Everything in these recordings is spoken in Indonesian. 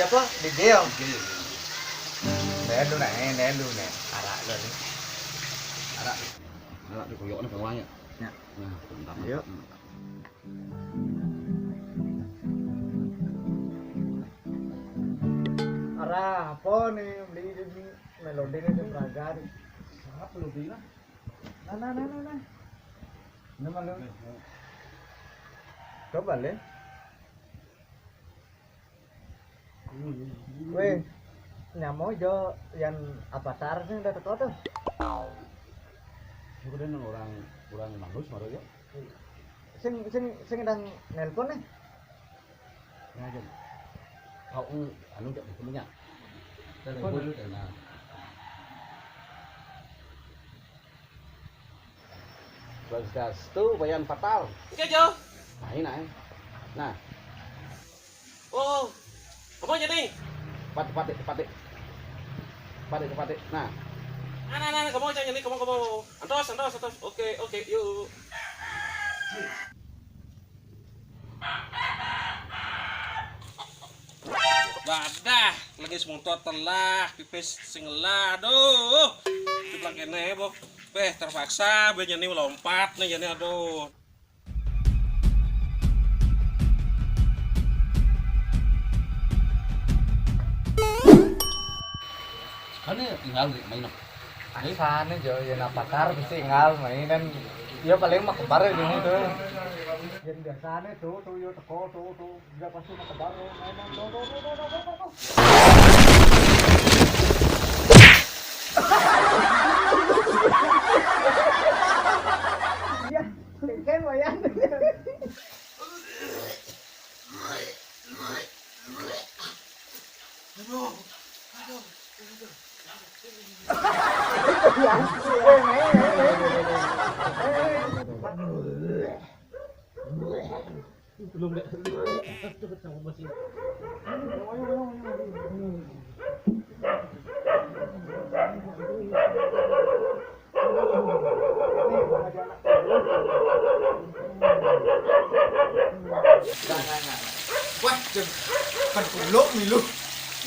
apa? Di Geo. Nén luôn này. Arak luôn nih. Arak. Arak dikoyoknya ke bawahnya. Ya. Nah, bentar. Yuk. Arah apa nih beli ini melodi ini sempragari. Apa lu bilang? Nah. Ini malu. Coba le. Weh, nyamo jo yang avatar sih udah teko tuh. Kemudian orang manusia baru ya. Sing sedang nelpon nih. Ngajen. Kau anu tak punya. Telepon dulu nah. Bagas tuh bayan fatal. Oke, Jo. Nah, ini nah. Nah, Oh, kamu aja nih. pati. Nah, Nah, kamu aja nih, kamu. Antos. Oke, yuk. Badah, lagi semontor telah, pipis singelah, aduh. Dibilang kene, Bob. Terpaksa, be nih lompat nih, jadi aduh. kan tinggal di main. Sana jo yang avatar pasti tinggal mainan. Ya paling mah kebar gini tuh. Yang biasanya tuh yo teko tuh enggak pasti mah kebar mainan tuh. Iya, kan wayang. Belum deh. Sama masih. Wah, kan kuluk milu.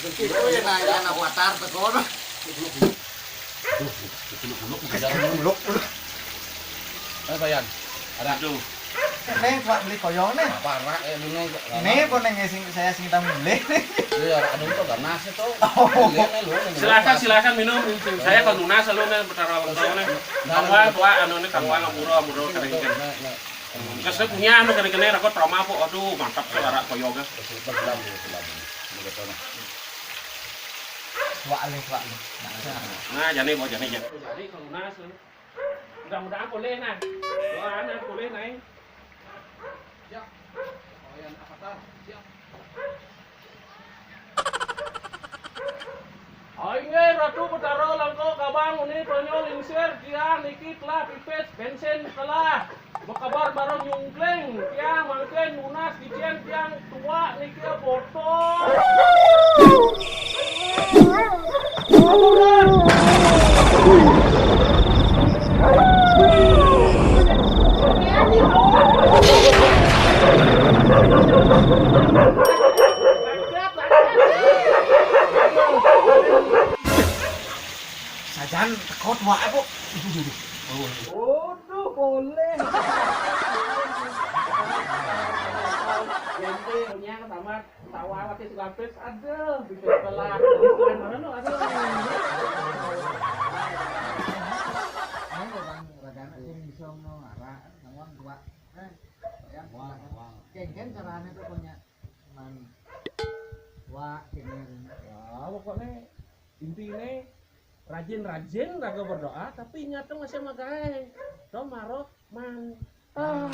Itu yang ada avatar teko mah. Buluk. Bayan. Ada. Aduh. Nih Pak beli koyong nih. Parah ini. Nih kok neng saya sing kita milih. Iya, anu itu ganas itu. Silakan minum. Saya kan lunas lu nih bertara nih. Kawa anu nih kawa ngamburo kering. Kasih punya anu kering aku trauma po. Aduh, mantap suara koyoga. Wak. Nah, jadi mau jadi. Jadi kalau lunas. Mudah-mudahan boleh nah. Doakan boleh nih. Siap. Bayan avatar, siap. Ayo ratu betaro langko kabang ini tonyo lingsir dia niki telah pipes bensin telah berkabar baru nyungkleng tiang mangken lunas kician tiang tua niki botol. Sajan tekot wak aku. Waduh, boleh. Gente punya sama tawa waktu selapis ada pipes telah listeran mana ada. Kengken caranya tuh punya man wah kengken Ya pokoknya intinya rajin-rajin raga berdoa tapi ingat tuh masih magai. Romaroh mantap.